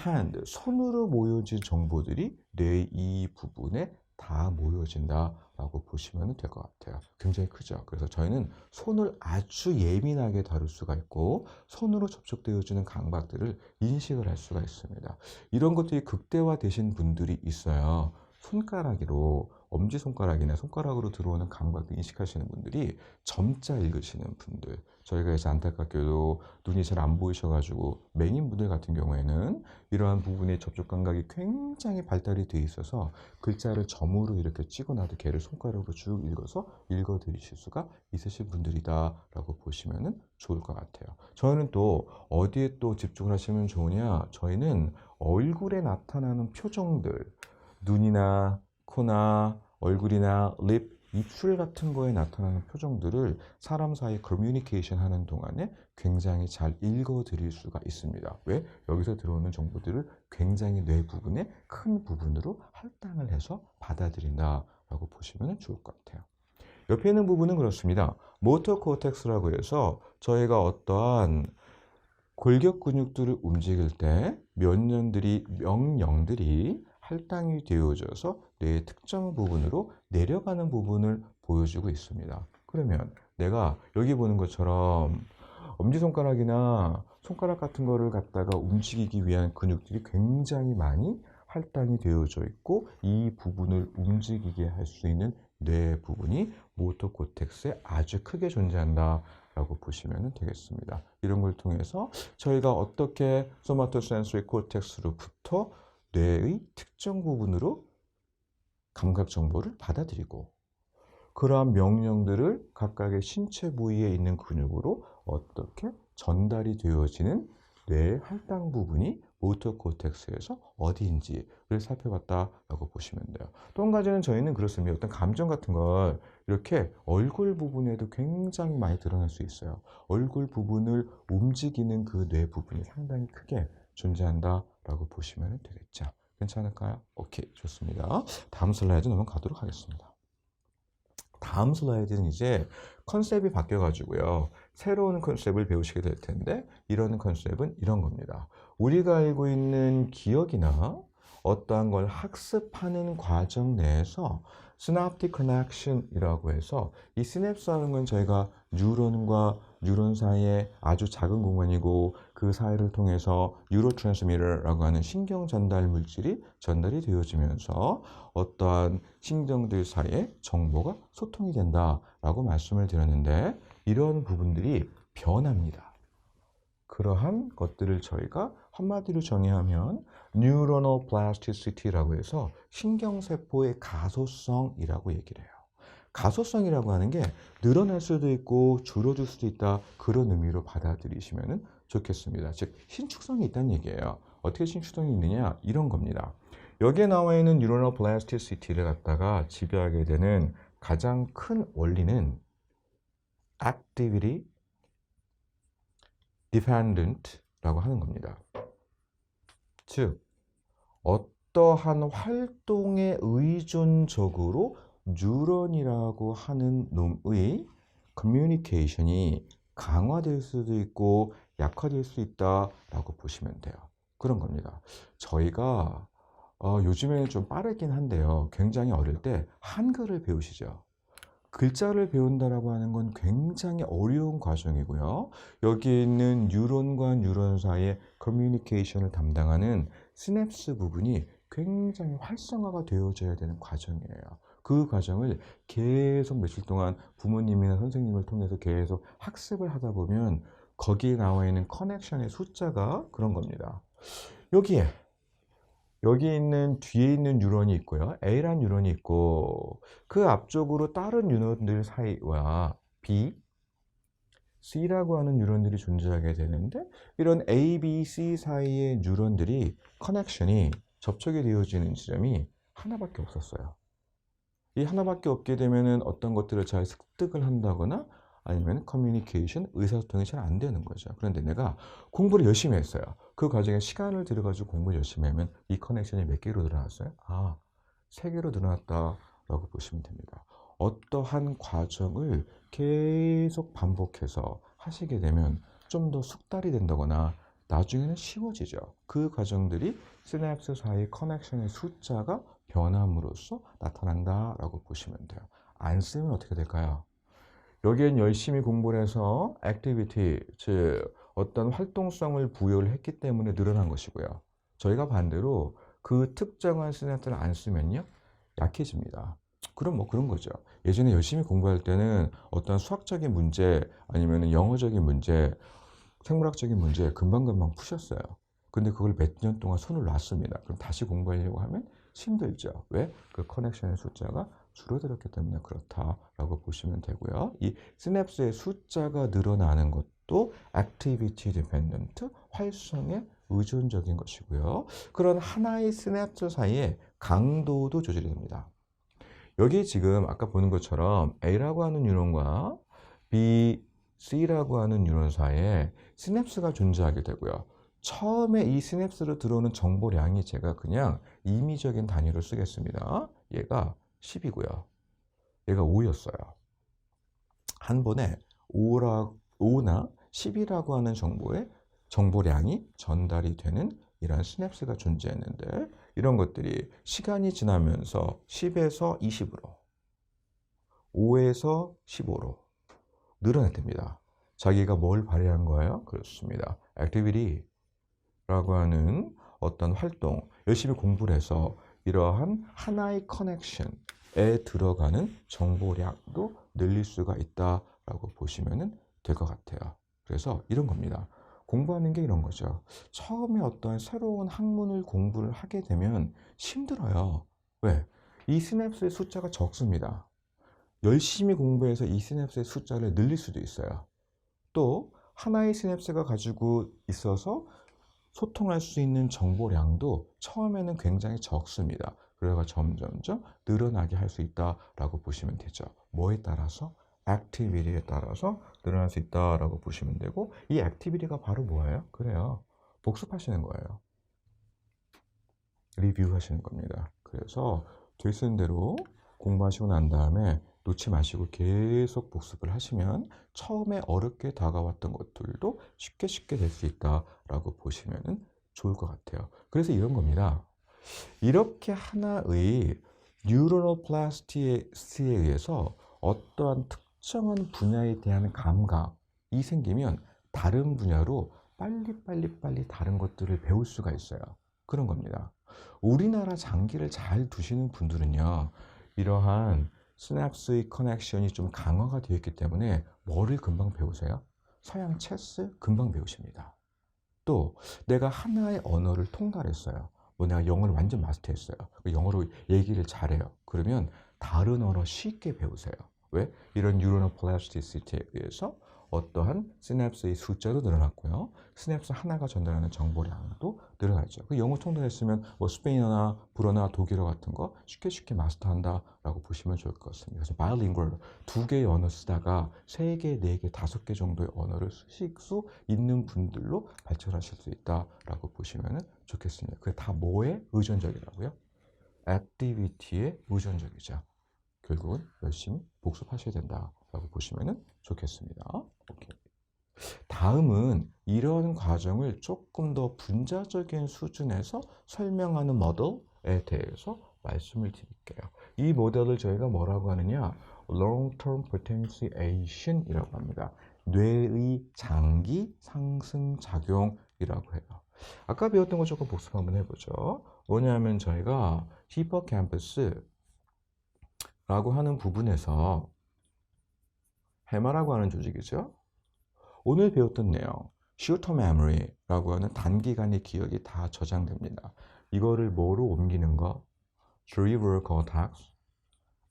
hand, 손으로 모여진 정보들이 뇌의 이 부분에 다 모여진다라고 보시면 될 것 같아요. 굉장히 크죠. 그래서 저희는 손을 아주 예민하게 다룰 수가 있고 손으로 접촉되어지는 감각들을 인식을 할 수가 있습니다. 이런 것들이 극대화되신 분들이 있어요. 손가락으로 엄지손가락이나 손가락으로 들어오는 감각을 인식하시는 분들이 점자 읽으시는 분들, 저희가 이제 안타깝게도 눈이 잘 안 보이셔가지고 맹인분들 같은 경우에는 이러한 부분의 접촉 감각이 굉장히 발달이 돼 있어서 글자를 점으로 이렇게 찍어놔도 걔를 손가락으로 쭉 읽어서 읽어드리실 수가 있으신 분들이다라고 보시면 좋을 것 같아요. 저희는 또 어디에 또 집중을 하시면 좋으냐? 저희는 얼굴에 나타나는 표정들, 눈이나 코나 얼굴이나 립, 입술 같은 거에 나타나는 표정들을 사람 사이 커뮤니케이션 하는 동안에 굉장히 잘 읽어 드릴 수가 있습니다. 왜? 여기서 들어오는 정보들을 굉장히 뇌 부분의 큰 부분으로 할당을 해서 받아들인다라고 보시면 좋을 것 같아요. 옆에 있는 부분은 그렇습니다. 모터 코텍스라고 해서 저희가 어떠한 골격 근육들을 움직일 때 명령들이 할당이 되어져서 뇌의 특정 부분으로 내려가는 부분을 보여주고 있습니다. 그러면 내가 여기 보는 것처럼 엄지손가락이나 손가락 같은 거를 갖다가 움직이기 위한 근육들이 굉장히 많이 할당이 되어져 있고 이 부분을 움직이게 할 수 있는 뇌 부분이 모터 코텍스에 아주 크게 존재한다 라고 보시면 되겠습니다. 이런 걸 통해서 저희가 어떻게 소마토센소리 코텍스로부터 뇌의 특정 부분으로 감각 정보를 받아들이고 그러한 명령들을 각각의 신체 부위에 있는 근육으로 어떻게 전달이 되어지는 뇌의 할당 부분이 모터 코텍스에서 어디인지를 살펴봤다라고 보시면 돼요. 또 한 가지는 저희는 그렇습니다. 어떤 감정 같은 걸 이렇게 얼굴 부분에도 굉장히 많이 드러날 수 있어요. 얼굴 부분을 움직이는 그 뇌 부분이 상당히 크게 존재한다라고 보시면 되겠죠. 괜찮을까요? 오케이, 좋습니다. 다음 슬라이드 넘어가도록 하겠습니다. 다음 슬라이드는 이제 컨셉이 바뀌어가지고요. 새로운 컨셉을 배우시게 될 텐데 이런 컨셉은 이런 겁니다. 우리가 알고 있는 기억이나 어떠한 걸 학습하는 과정 내에서 시냅틱 커넥션이라고 해서 이 시냅스라는 건 저희가 뉴런과 뉴런 사이에 아주 작은 공간이고 그 사이를 통해서 뉴로트랜스미터라고 하는 신경 전달 물질이 전달이 되어지면서 어떠한 신경들 사이에 정보가 소통이 된다라고 말씀을 드렸는데 이런 부분들이 변합니다. 그러한 것들을 저희가 한마디로 정의하면 Neuronal Plasticity라고 해서 신경세포의 가소성이라고 얘기를 해요. 가소성이라고 하는 게 늘어날 수도 있고 줄어들 수도 있다 그런 의미로 받아들이시면 좋겠습니다. 즉 신축성이 있다는 얘기예요. 어떻게 신축성이 있느냐 이런 겁니다. 여기에 나와 있는 Neuronal Plasticity를 갖다가 지배하게 되는 가장 큰 원리는 Activity Dependent라고 하는 겁니다. 즉 어떠한 활동에 의존적으로 뉴런이라고 하는 놈의 커뮤니케이션이 강화될 수도 있고 약화될 수 있다라고 보시면 돼요. 그런 겁니다. 저희가 요즘에는 좀 빠르긴 한데요. 굉장히 어릴 때 한글을 배우시죠. 글자를 배운다라고 하는 건 굉장히 어려운 과정이고요. 여기 있는 뉴런과 뉴런 사이의 커뮤니케이션을 담당하는 시냅스 부분이 굉장히 활성화가 되어져야 되는 과정이에요. 그 과정을 계속 며칠 동안 부모님이나 선생님을 통해서 계속 학습을 하다 보면 거기에 나와 있는 커넥션의 숫자가 그런 겁니다. 여기 있는 뒤에 있는 뉴런이 있고요. A란 뉴런이 있고 그 앞쪽으로 다른 뉴런들 사이와 B, C라고 하는 뉴런들이 존재하게 되는데 이런 A, B, C 사이의 뉴런들이 커넥션이 접촉이 되어지는 지점이 하나밖에 없었어요. 이 하나밖에 없게 되면은 어떤 것들을 잘 습득을 한다거나 아니면 커뮤니케이션, 의사소통이 잘 안 되는 거죠. 그런데 내가 공부를 열심히 했어요. 그 과정에 시간을 들여가지고 공부를 열심히 하면 이 커넥션이 몇 개로 늘어났어요? 3개로 늘어났다라고 보시면 됩니다. 어떠한 과정을 계속 반복해서 하시게 되면 좀 더 숙달이 된다거나 나중에는 쉬워지죠. 그 과정들이 시냅스 사이 커넥션의 숫자가 변함으로써 나타난다라고 보시면 돼요. 안 쓰면 어떻게 될까요? 여기엔 열심히 공부를 해서 액티비티, 즉 어떤 활동성을 부여를 했기 때문에 늘어난 것이고요. 저희가 반대로 그 특정한 시냅스를 안 쓰면요. 약해집니다. 그럼 뭐 그런 거죠. 예전에 열심히 공부할 때는 어떤 수학적인 문제 아니면 영어적인 문제, 생물학적인 문제 금방금방 푸셨어요. 근데 그걸 몇 년 동안 손을 놨습니다. 그럼 다시 공부하려고 하면 힘들죠. 왜? 그 커넥션의 숫자가 줄어들었기 때문에 그렇다라고 보시면 되고요. 이 시냅스의 숫자가 늘어나는 것도 activity dependent, 활성에 의존적인 것이고요. 그런 하나의 시냅스 사이에 강도도 조절이 됩니다. 여기 지금 아까 보는 것처럼 A라고 하는 뉴런과 B, C라고 하는 뉴런 사이에 시냅스가 존재하게 되고요. 처음에 이 시냅스로 들어오는 정보량이 제가 그냥 임의적인 단위로 쓰겠습니다. 얘가 10이고요. 얘가 5였어요. 한 번에 5나 10이라고 하는 정보량이 전달이 되는 이런 시냅스가 존재했는데 이런 것들이 시간이 지나면서 10에서 20으로 5에서 15로 늘어났답니다. 자기가 뭘 발휘한 거예요? 그렇습니다. 액티비티라고 하는 어떤 활동, 열심히 공부를 해서 이러한 하나의 커넥션에 들어가는 정보량도 늘릴 수가 있다라고 보시면 될 것 같아요. 그래서 이런 겁니다. 공부하는 게 이런 거죠. 처음에 어떤 새로운 학문을 공부를 하게 되면 힘들어요. 왜? 이 시냅스의 숫자가 적습니다. 열심히 공부해서 이 시냅스의 숫자를 늘릴 수도 있어요. 또 하나의 시냅스가 가지고 있어서 소통할 수 있는 정보량도 처음에는 굉장히 적습니다. 그래서 점점점 늘어나게 할 수 있다라고 보시면 되죠. 뭐에 따라서? 액티비티에 따라서 늘어날 수 있다라고 보시면 되고 이 액티비티가 바로 뭐예요? 그래요. 복습하시는 거예요. 리뷰하시는 겁니다. 그래서 되쓰는 대로 공부하시고 난 다음에 놓지 마시고 계속 복습을 하시면 처음에 어렵게 다가왔던 것들도 쉽게 될 수 있다라고 보시면 좋을 것 같아요. 그래서 이런 겁니다. 이렇게 하나의 뉴러널 플라스티시티에 의해서 어떠한 특정한 분야에 대한 감각이 생기면 다른 분야로 빨리 다른 것들을 배울 수가 있어요. 그런 겁니다. 우리나라 장기를 잘 두시는 분들은요, 이러한 시냅스의 커넥션이 좀 강화가 되어 있기 때문에 뭐를 금방 배우세요? 서양 체스 금방 배우십니다. 또 내가 하나의 언어를 통달했어요. 뭐 내가 영어를 완전 마스터했어요. 영어로 얘기를 잘해요. 그러면 다른 언어 쉽게 배우세요. 왜? 이런 뉴런al 플라스티시티에 의해서 어떠한 시냅스의 숫자도 늘어났고요. 시냅스 하나가 전달하는 정보량도 늘어났죠. 그 영어 통달했으면 뭐 스페인어나 불어나 독일어 같은 거 쉽게 마스터한다라고 보시면 좋을 것 같습니다. 그래서 바이링구얼 두 개의 언어 쓰다가 세 개, 네 개, 다섯 개 정도의 언어를 쓰실 수 있는 분들로 발전하실 수 있다라고 보시면 좋겠습니다. 그게 다 뭐에 의존적이라고요? 액티비티에 의존적이죠. 결국은 열심히 복습하셔야 된다라고 보시면 좋겠습니다. 오케이. 다음은 이런 과정을 조금 더 분자적인 수준에서 설명하는 모델에 대해서 말씀을 드릴게요. 이 모델을 저희가 뭐라고 하느냐? Long-term potentiation 이라고 합니다. 뇌의 장기 상승 작용이라고 해요. 아까 배웠던 거 조금 복습 한번 해보죠. 뭐냐면 저희가 히포캠퍼스라고 하는 부분에서 해마라고 하는 조직이죠. 오늘 배웠던 내용, 슈터 메모리라고 하는 단기간의 기억이 다 저장됩니다. 이거를 뭐로 옮기는 거? cerebral cortex.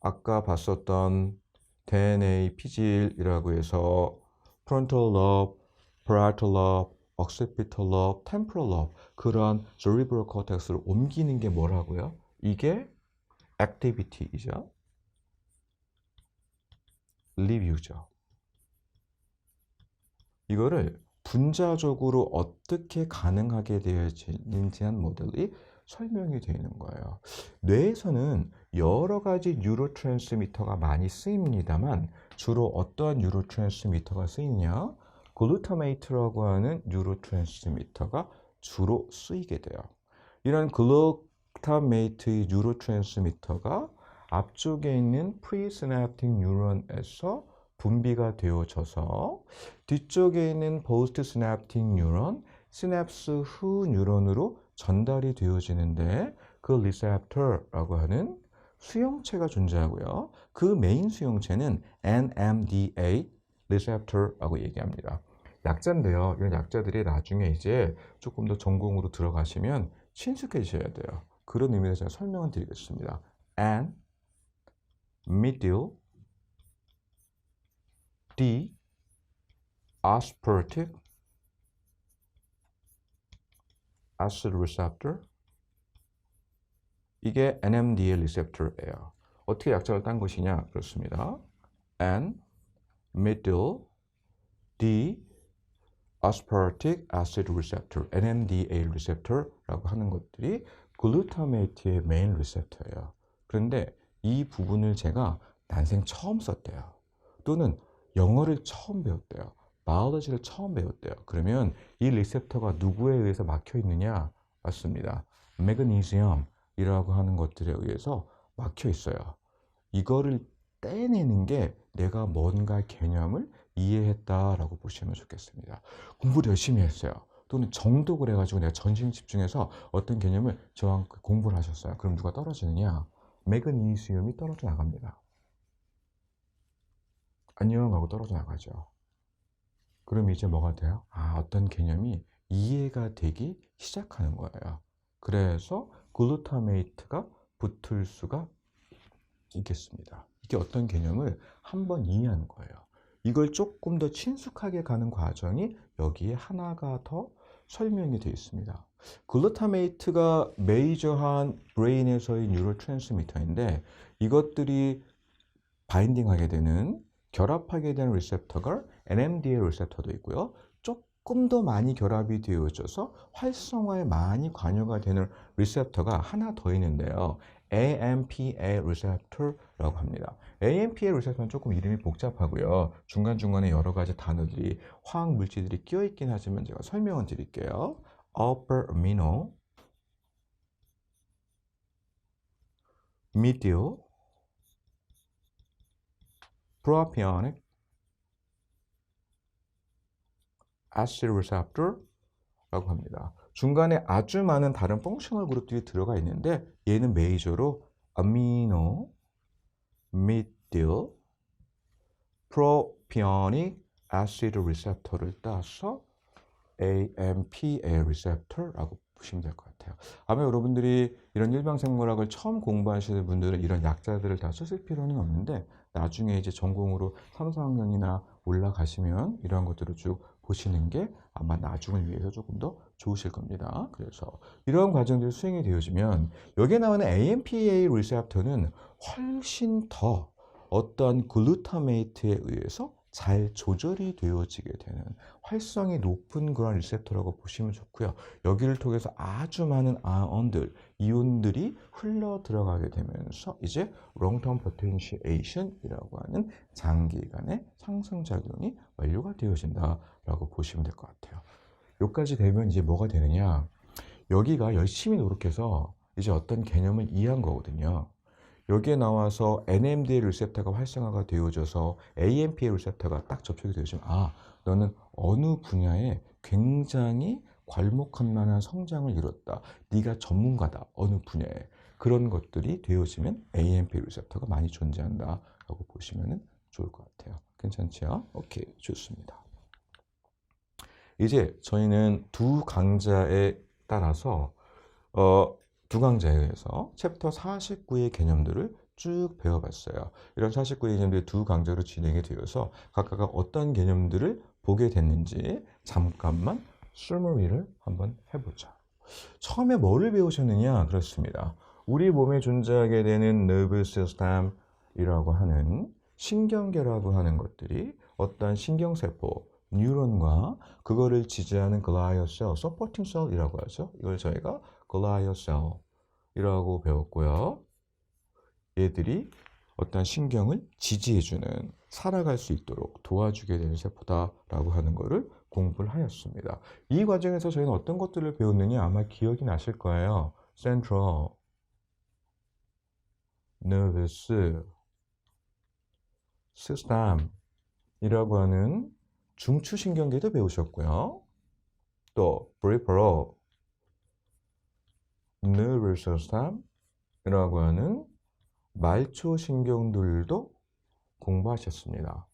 아까 봤었던 DNA 피질이라고 해서 frontal lobe, parietal lobe, occipital lobe, temporal lobe 그런 cerebral cortex를 옮기는 게 뭐라고요? 이게 activity이죠. review죠. 이거를 분자적으로 어떻게 가능하게 되어지는지 한 모델이 설명이 되는 거예요. 뇌에서는 여러 가지 뉴로트랜스미터가 많이 쓰입니다만 주로 어떠한 뉴로트랜스미터가 쓰이냐? 글루타메이트라고 하는 뉴로트랜스미터가 주로 쓰이게 돼요. 이런 글루타메이트의 뉴로트랜스미터가 앞쪽에 있는 프리시냅틱 뉴런에서 분비가 되어져서 뒤쪽에 있는 포스트 시냅틱 뉴런, 시냅스 후 뉴런으로 전달이 되어지는데 그 리셉터라고 하는 수용체가 존재하고요. 그 메인 수용체는 NMDA receptor라고 얘기합니다. 약자인데요. 이런 약자들이 나중에 이제 조금 더 전공으로 들어가시면 친숙해지셔야 돼요. 그런 의미에서 제가 설명을 드리겠습니다. N, methyl, D, aspartic acid receptor. 이게 NMDA receptor예요. 어떻게 약자를 딴 것이냐? 그렇습니다. N, methyl, D, aspartic acid receptor, NMDA receptor라고 하는 것들이 글루타메이트의 메인 리셉터예요. 그런데 이 부분을 제가 난생 처음 썼대요. 또는 영어를 처음 배웠대요. 바이올로지를 처음 배웠대요. 그러면 이 리셉터가 누구에 의해서 막혀 있느냐? 맞습니다. 매그니슘이라고 하는 것들에 의해서 막혀 있어요. 이거를 떼내는 게 내가 뭔가 개념을 이해했다라고 보시면 좋겠습니다. 공부를 열심히 했어요. 또는 정독을 해가지고 내가 전심 집중해서 어떤 개념을 저와 함께 공부를 하셨어요. 그럼 누가 떨어지느냐? 매그니슘이 떨어져 나갑니다. 안녕 하고 떨어져 나가죠. 그럼 이제 뭐가 돼요? 어떤 개념이 이해가 되기 시작하는 거예요. 그래서 글루타메이트가 붙을 수가 있겠습니다. 이게 어떤 개념을 한번 이해하는 거예요. 이걸 조금 더 친숙하게 가는 과정이 여기에 하나가 더 설명이 되어 있습니다. 글루타메이트가 메이저한 브레인에서의 뉴럴 트랜스미터인데 이것들이 바인딩하게 되는 결합하게 되는 리셉터가 NMDA 리셉터도 있고요. 조금 더 많이 결합이 되어져서 활성화에 많이 관여가 되는 리셉터가 하나 더 있는데요. AMPA 리셉터라고 합니다. AMPA 리셉터는 조금 이름이 복잡하고요. 중간중간에 여러 가지 단어들이 화학 물질들이 끼어 있긴 하지만 제가 설명을 드릴게요. Alpha amino, methyl, propionic acid receptor라고 합니다. 중간에 아주 많은 다른 펑셔널 그룹들이 들어가 있는데 얘는 메이저로 아미노, 미틸, 프로피오닉 애시드 리셉터를 따서 AMPA 리셉터라고 보시면 될 것 같아요. 아마 여러분들이 이런 일반생물학을 처음 공부하시는 분들은 이런 약자들을 다 쓰실 필요는 없는데 나중에 이제 전공으로 3, 4학년이나 올라가시면 이런 것들을 쭉 보시는 게 아마 나중을 위해서 조금 더 좋으실 겁니다. 그래서 이런 과정들이 수행이 되어지면 여기에 나오는 AMPA 리셉터는 훨씬 더 어떤 글루타메이트에 의해서 잘 조절이 되어지게 되는 활성이 높은 그런 리셉터라고 보시면 좋고요. 여기를 통해서 아주 많은 아연들, 이온들이 흘러 들어가게 되면서 이제 long-term potentiation이라고 하는 장기간의 상승작용이 완료가 되어진다라고 보시면 될 것 같아요. 여기까지 되면 이제 뭐가 되느냐? 여기가 열심히 노력해서 이제 어떤 개념을 이해한 거거든요. 여기에 나와서 NMDA 리셉터가 활성화가 되어져서 AMPA 리셉터가 딱 접촉이 되어지면 너는 어느 분야에 굉장히 괄목할 만한 성장을 이뤘다. 네가 전문가다. 어느 분야에. 그런 것들이 되어지면 AMPA 리셉터가 많이 존재한다. 라고 보시면 좋을 것 같아요. 괜찮죠? 오케이, 좋습니다. 이제 저희는 두 강좌에 따라서 두 강좌에 의해서 챕터 49의 개념들을 쭉 배워봤어요. 이런 49의 개념들이 두 강좌로 진행이 되어서 각각 어떤 개념들을 보게 됐는지 잠깐만 summary 한번 해보자. 처음에 뭐를 배우셨느냐? 그렇습니다. 우리 몸에 존재하게 되는 nervous system이라고 하는 신경계라고 하는 것들이 어떤 신경세포, 뉴런과 그거를 지지하는 글라이어 셀, 서포팅 셀이라고 하죠. 이걸 저희가 글라이어 셀이라고 배웠고요. 얘들이 어떤 신경을 지지해주는, 살아갈 수 있도록 도와주게 되는 세포다라고 하는 것을 공부를 하였습니다. 이 과정에서 저희는 어떤 것들을 배웠느냐 아마 기억이 나실 거예요. Central Nervous System이라고 하는 중추신경계도 배우셨고요. 또 Peripheral Nervous System이라고 하는 말초신경들도 공부하셨습니다.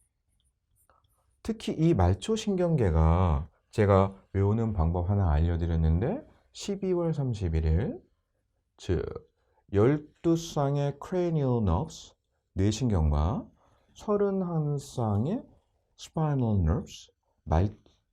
특히 이 말초신경계가 제가 외우는 방법 하나 알려드렸는데 12월 31일 즉 12쌍의 cranial nerves, 뇌신경과 31쌍의 spinal nerves,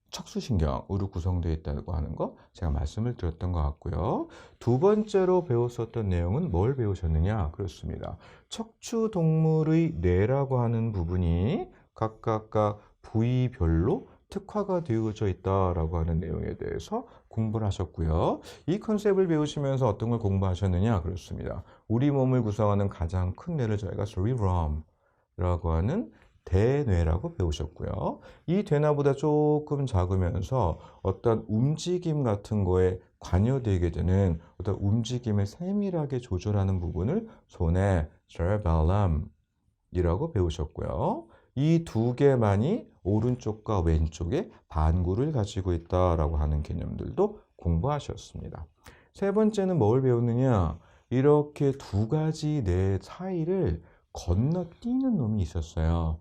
척수신경으로 구성되어 있다고 하는 거 제가 말씀을 드렸던 것 같고요. 두 번째로 배웠었던 내용은 뭘 배우셨느냐? 그렇습니다. 척추동물의 뇌라고 하는 부분이 각각 부위별로 특화가 되어져 있다라고 하는 내용에 대해서 공부를 하셨고요. 이 컨셉을 배우시면서 어떤 걸 공부하셨느냐? 그렇습니다. 우리 몸을 구성하는 가장 큰 뇌를 저희가 cerebrum이라고 하는 대뇌라고 배우셨고요. 이 대뇌보다 조금 작으면서 어떤 움직임 같은 거에 관여되게 되는 어떤 움직임을 세밀하게 조절하는 부분을 손의 cerebellum이라고 배우셨고요. 이 두 개만이 오른쪽과 왼쪽에 반구를 가지고 있다라고 하는 개념들도 공부하셨습니다. 세 번째는 뭘 배웠느냐? 이렇게 두 가지 뇌 사이를 건너뛰는 놈이 있었어요.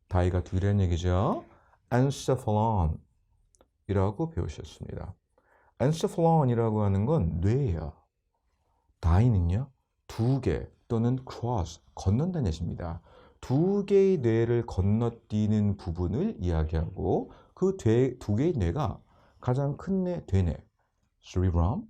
다이가 둘이라는 얘기죠. encephalon이라고 배우셨습니다. encephalon이라고 하는 건 뇌예요. 다이는요, 두 개 또는 cross, 건넌다는 뜻입니다. 두 개의 뇌를 건너뛰는 부분을 이야기하고 그 두 개의 뇌가 가장 큰 뇌, 대뇌, cerebrum,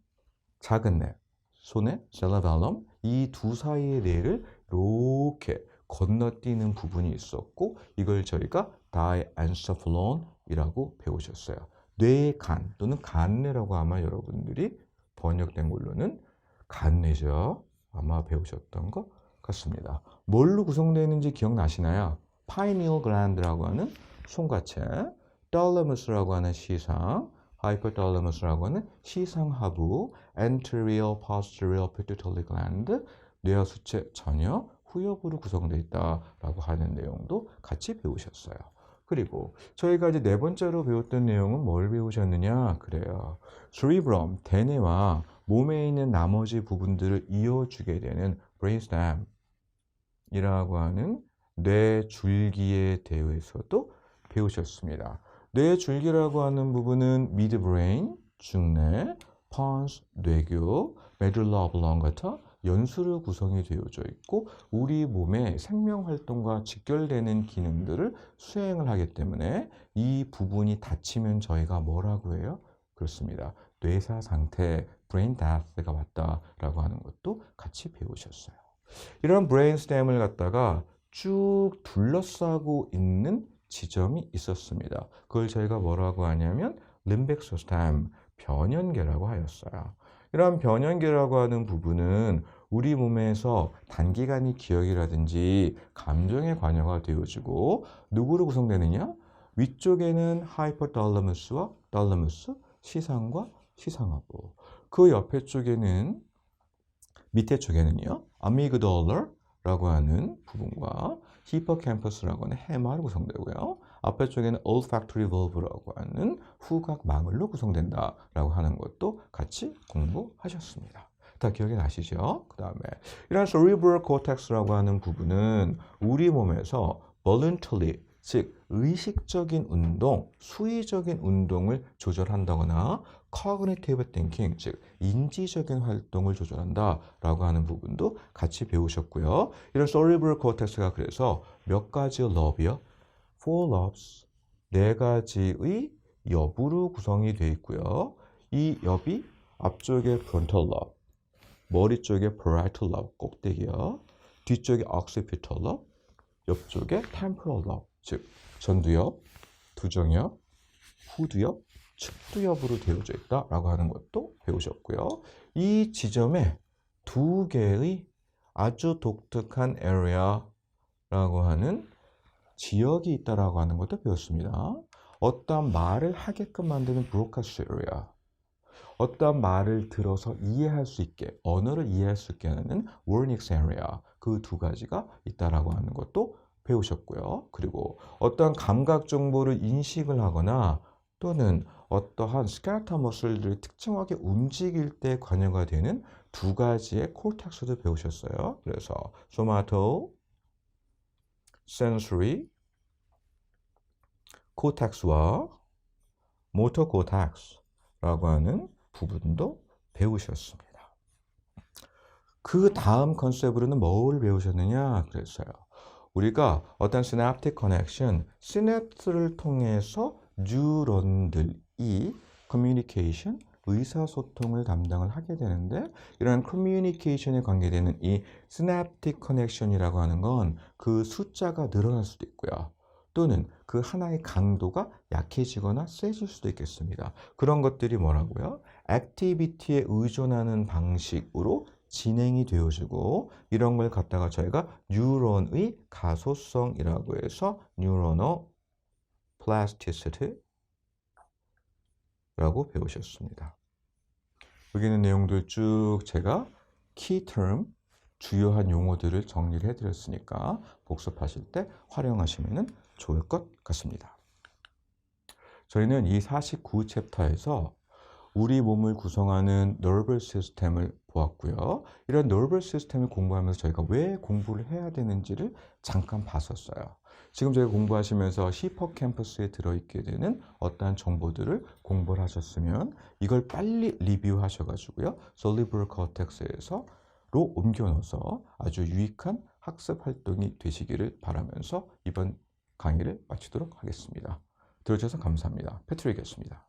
작은 뇌, 손의 cerebellum, 이 두 사이의 뇌를 이렇게 건너뛰는 부분이 있었고 이걸 저희가 diencephalon이라고 배우셨어요. 뇌의 간 또는 간뇌라고 아마 여러분들이 번역된 걸로는 간뇌죠. 아마 배우셨던 것 같습니다. 뭘로 구성되어 있는지 기억나시나요? pineal gland라고 하는 송가체, thalamus라고 하는 시상, hypothalamus라고 하는 시상하부, anterior, posterior pituitary gland, 뇌하 수체 전혀 후엽으로 구성되어 있다라고 하는 내용도 같이 배우셨어요. 그리고 저희가 이제 네 번째로 배웠던 내용은 뭘 배우셨느냐? 그래요. cerebrum, 대뇌와 몸에 있는 나머지 부분들을 이어주게 되는 brainstem이라고 하는 뇌줄기에 대해서도 배우셨습니다. 뇌줄기라고 하는 부분은 midbrain, 중뇌, pons, 뇌교, medulla oblongata, 연수로 구성이 되어져 있고 우리 몸의 생명활동과 직결되는 기능들을 수행을 하기 때문에 이 부분이 닫히면 저희가 뭐라고 해요? 그렇습니다. 뇌사 상태, brain death가 왔다라고 하는 것도 같이 배우셨어요. 이런 브레인스템을 갖다가 쭉 둘러싸고 있는 지점이 있었습니다. 그걸 저희가 뭐라고 하냐면 limbic system, 변연계라고 하였어요. 이런 변연계라고 하는 부분은 우리 몸에서 단기간의 기억이라든지 감정에 관여가 되어지고 누구로 구성되느냐? 위쪽에는 하이포달라무스와 달라무스, 시상과 시상하부. 그 옆에 쪽에는 밑에 쪽에는요, 아미그달라라고 하는 부분과 히포캠퍼스라고 하는 해마로 구성되고요. 앞에 쪽에는 olfactory valve라고 하는 후각망울로 구성된다라고 하는 것도 같이 공부하셨습니다. 다 기억이 나시죠? 그 다음에 이런 cerebral cortex라고 하는 부분은 우리 몸에서 voluntarily, 즉 의식적인 운동, 수의적인 운동을 조절한다거나 cognitive thinking, 즉 인지적인 활동을 조절한다라고 하는 부분도 같이 배우셨고요. 이런 cerebral cortex가 그래서 몇 가지의 lobe요? four lobes, 네 가지의 엽으로 구성이 되어 있고요. 이 엽이 앞쪽에 frontal lobe, 머리 쪽에 parietal lobe, 꼭대기요. 뒤쪽에 occipital lobe, 옆쪽에 temporal lobe, 즉 전두엽, 두정엽, 후두엽, 측두엽으로 되어져 있다라고 하는 것도 배우셨고요. 이 지점에 두 개의 아주 독특한 area라고 하는 지역이 있다라고 하는 것도 배웠습니다. 어떤 말을 하게끔 만드는 브로카스 area, 어떤 말을 들어서 이해할 수 있게, 언어를 이해할 수 있게 하는 워닉스 area, 그 두 가지가 있다라고 하는 것도 배우셨고요. 그리고 어떤 감각 정보를 인식을 하거나 또는 어떠한 스켈레탈 머슬들이 특정하게 움직일 때 관여가 되는 두 가지의 콜텍스도 배우셨어요. 그래서 소마토, sensory 코텍스와 모터 코텍스라고 하는 부분도 배우셨습니다. 그 다음 컨셉으로는 뭘 배우셨느냐 그랬어요. 우리가 어떤 시냅틱 커넥션, 시냅스를 통해서 뉴런들이 커뮤니케이션, 의사소통을 담당을 하게 되는데 이런 커뮤니케이션에 관계되는 이 시냅틱 커넥션이라고 하는 건 그 숫자가 늘어날 수도 있고요. 또는 그 하나의 강도가 약해지거나 세질 수도 있겠습니다. 그런 것들이 뭐라고요? 액티비티에 의존하는 방식으로 진행이 되어지고 이런 걸 갖다가 저희가 뉴런의 가소성이라고 해서 뉴러널 플라스티시티라고 배우셨습니다. 여기 있는 내용들 쭉 제가 키term 주요한 용어들을 정리를 해드렸으니까 복습하실 때 활용하시면 좋을 것 같습니다. 저희는 이 49챕터에서 우리 몸을 구성하는 nervous system을 보았고요. 이런 nervous system을 공부하면서 저희가 왜 공부를 해야 되는지를 잠깐 봤었어요. 지금 저희가 공부하시면서 히포캠퍼스에 들어있게 되는 어떠한 정보들을 공부를 하셨으면 이걸 빨리 리뷰하셔가지고요. cerebral cortex에서로 옮겨 넣어서 아주 유익한 학습 활동이 되시기를 바라면서 이번 강의를 마치도록 하겠습니다. 들어주셔서 감사합니다. 패트릭이었습니다.